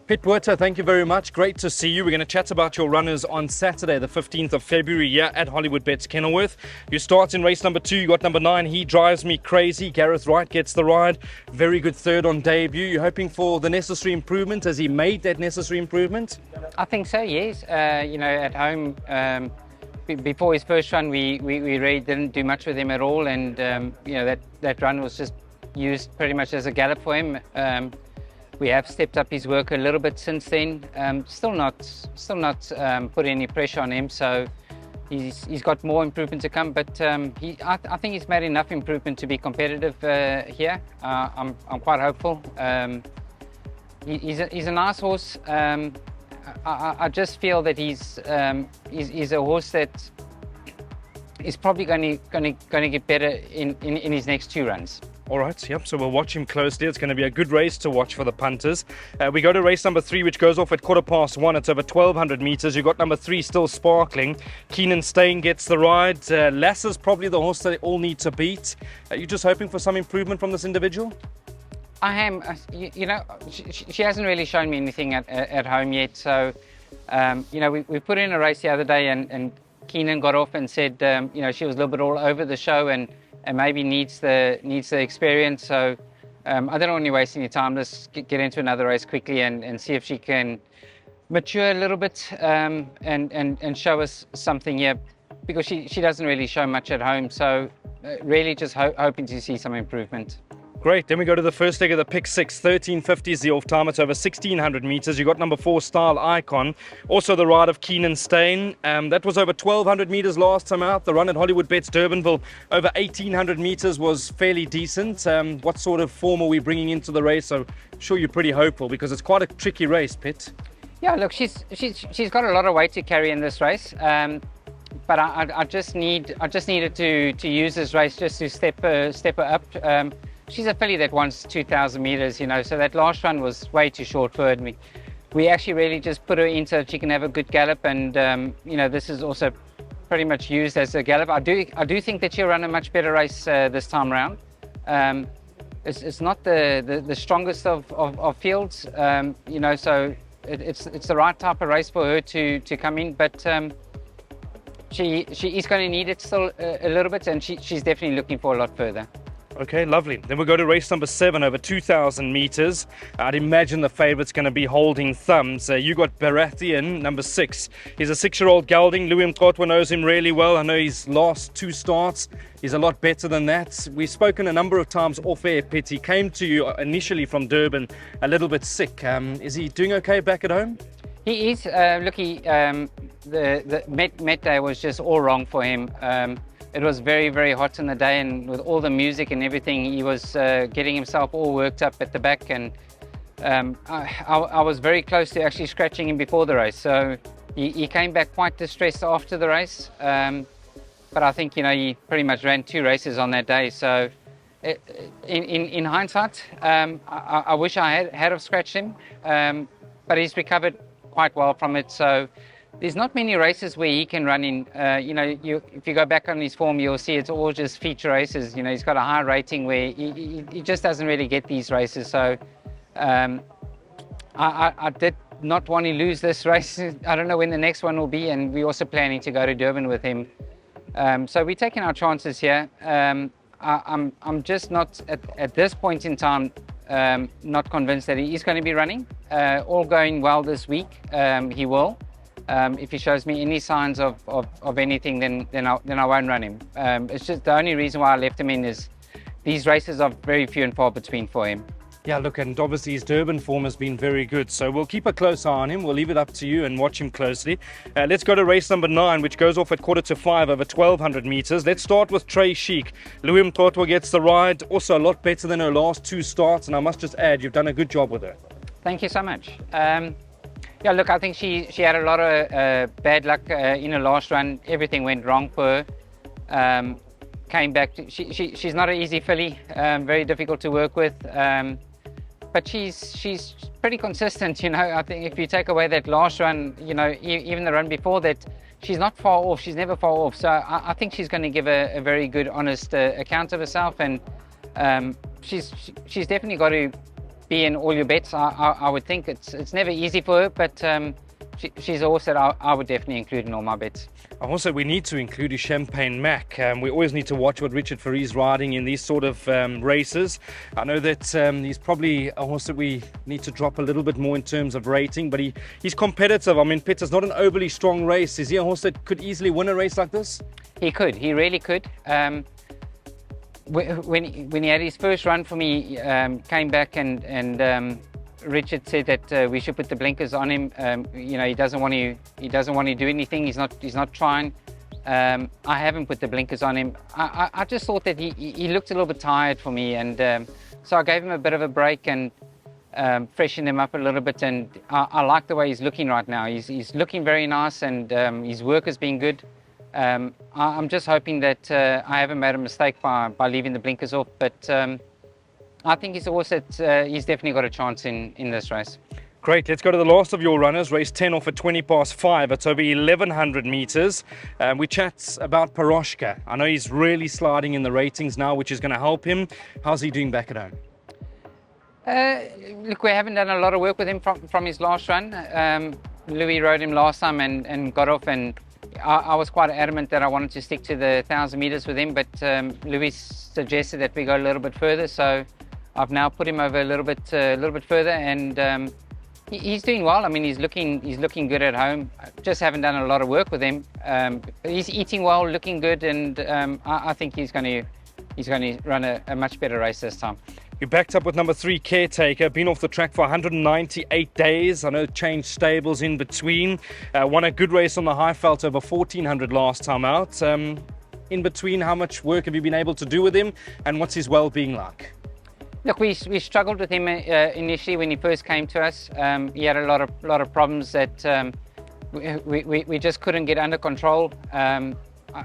Piet Botha, thank you very much. Great to see you. We're going to chat about your runners on Saturday, the 15th of February, here at Hollywood Bets Kenilworth. You start in race number 2. You got number 9, He Drives Me Crazy. Gareth Wright gets the ride. Very good third on debut. You're hoping for the necessary improvement. Has he made that necessary improvement? I think so, yes. At home, before his first run, we really didn't do much with him at all. And, that run was just used pretty much as a gallop for him. We have stepped up his work a little bit since then. Still not put any pressure on him, so he's got more improvement to come. But I think he's made enough improvement to be competitive here. I'm quite hopeful. He's a nice horse. I just feel that he's a horse that is probably going to get better in his next 2 runs. All right, yep, so we'll watch him closely. It's going to be a good race to watch for the punters. We go to race number 3, which goes off at 1:15. It's over 1,200 metres. You've got number 3 still sparkling. Keenan Stain gets the ride. Lasser's probably the horse that they all need to beat. Are you just hoping for some improvement from this individual? I am. She hasn't really shown me anything at home yet. So, we put in a race the other day and Keenan got off and said, she was a little bit all over the show and maybe needs the experience. So I don't want to waste any time. Let's get into another race quickly and see if she can mature a little bit and show us something here, because she doesn't really show much at home. So really just hoping to see some improvement. Great, then we go to the first leg of the pick 6. 13.50 is the off time. It's over 1,600 metres. You got number 4 Style Icon, also the ride of Keenan Stain. That was over 1,200 metres last time out. The run at Hollywood Bets Durbanville over 1,800 metres was fairly decent. What sort of form are we bringing into the race? So I'm sure you're pretty hopeful, because it's quite a tricky race, Piet. Yeah, look, she's got a lot of weight to carry in this race. But I just needed to use this race just to step her up. She's a filly that wants 2,000 metres, so that last run was way too short for her. We actually really just put her in so she can have a good gallop, and this is also pretty much used as a gallop. I do think that she'll run a much better race this time round. It's not the strongest of fields, so it's the right type of race for her to come in, but she is going to need it still a little bit, and she's definitely looking for a lot further. Okay, lovely. Then we'll go to race number 7 over 2,000 metres. I'd imagine the favourite's going to be holding thumbs. You got Baratheon, number 6. He's a 6-year-old gelding. Louis Mkotwa knows him really well. I know his last 2 starts is a lot better than that. We've spoken a number of times off air, Piet. He came to you initially from Durban a little bit sick. Is he doing okay back at home? He is. The Met Day was just all wrong for him. It was very, very hot in the day, and with all the music and everything, he was getting himself all worked up at the back, and I was very close to actually scratching him before the race. So he came back quite distressed after the race, but I think he pretty much ran 2 races on that day. So in hindsight, I wish I had have scratched him, but he's recovered quite well from it. So there's not many races where he can run in. If you go back on his form, you'll see it's all just feature races. He's got a high rating where he just doesn't really get these races. So I did not want to lose this race. I don't know when the next one will be, and we're also planning to go to Durban with him. So we're taking our chances here. I'm just not at this point in time not convinced that he is going to be running. All going well this week, he will. If he shows me any signs of anything, then I won't run him. It's just the only reason why I left him in is these races are very few and far between for him. Yeah, look, and obviously his Durban form has been very good, so we'll keep a close eye on him. We'll leave it up to you and watch him closely. Let's go to race number 9, which goes off at 4:45 over 1,200 metres. Let's start with Trey Chic. Louis Mkotwa gets the ride, also a lot better than her last 2 starts, and I must just add, you've done a good job with her. Thank you so much. Yeah, look, I think she had a lot of bad luck in her last run. Everything went wrong for her. Came back. She's not an easy filly, very difficult to work with. But she's pretty consistent, I think if you take away that last run, even the run before that, she's not far off. She's never far off. So I think she's going to give a very good, honest account of herself, and she's definitely got to be in all your bets. I would think it's never easy for her, but she's a horse that I would definitely include in all my bets. Also, we need to include his Champagne Mac. We always need to watch what Richard Fourie riding in these sort of races. I know that he's probably a horse that we need to drop a little bit more in terms of rating, but he's competitive. I mean, Piet, it's not an overly strong race. Is he a horse that could easily win a race like this? He could. He really could. When he had his first run for me, came back and Richard said that we should put the blinkers on him. He doesn't want to do anything. He's not trying. I haven't put the blinkers on him. I just thought that he looked a little bit tired for me, and so I gave him a bit of a break and freshened him up a little bit. And I like the way he's looking right now. He's looking very nice, and his work has been good. I'm just hoping that I haven't made a mistake by leaving the blinkers off, but I think he's also he's definitely got a chance in this race. Great, let's go to the last of your runners. Race 10 off at 5:20. It's over 1,100 meters. We chat about Paroshka. I know he's really sliding in the ratings now, which is going to help him. How's he doing back at home? Look, we haven't done a lot of work with him from his last run. Louis rode him last time and got off, and I was quite adamant that I wanted to stick to the 1,000 meters with him, but Louis suggested that we go a little bit further, so I've now put him over a little bit further, and he's doing well. I mean, he's looking good at home. Just haven't done a lot of work with him. He's eating well, looking good, and I think he's going to run a much better race this time. You backed up with number 3, Caretaker. Been off the track for 198 days. I know changed stables in between. Won a good race on the Highveld over 1,400 last time out. In between, how much work have you been able to do with him, and what's his well-being like? Look, we struggled with him initially when he first came to us. He had a lot of problems that we just couldn't get under control.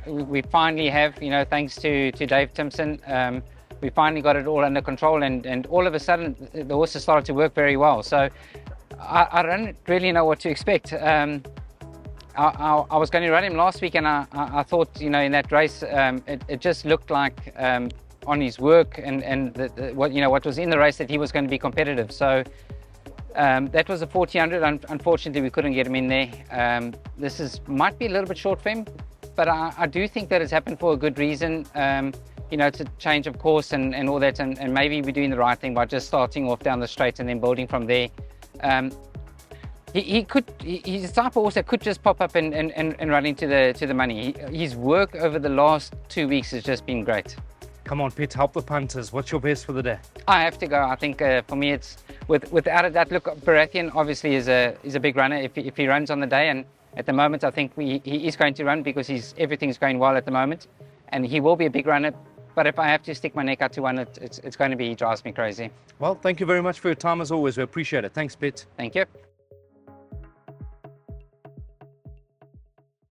We finally have, thanks to Dave Timpson, we finally got it all under control, and all of a sudden the horses started to work very well. So I don't really know what to expect. I was going to run him last week, and I thought, in that race, it just looked like on his work and what was in the race that he was going to be competitive. So that was a 1,400. Unfortunately, we couldn't get him in there. This might be a little bit short for him, but I do think that it's happened for a good reason. It's a change of course and all that, and maybe we're doing the right thing by just starting off down the straight and then building from there. He's a type of horse that could just pop up and run into the money. His work over the last 2 weeks has just been great. Come on, Piet, help the punters. What's your best for the day? I have to go. I think for me, it's without a doubt. Look, Baratheon obviously is a big runner if he runs on the day, and at the moment I think he is going to run because everything's going well at the moment, and he will be a big runner. But if I have to stick my neck out to one, it's going to be, he drives me crazy. Well, thank you very much for your time as always. We appreciate it. Thanks, Piet. Thank you.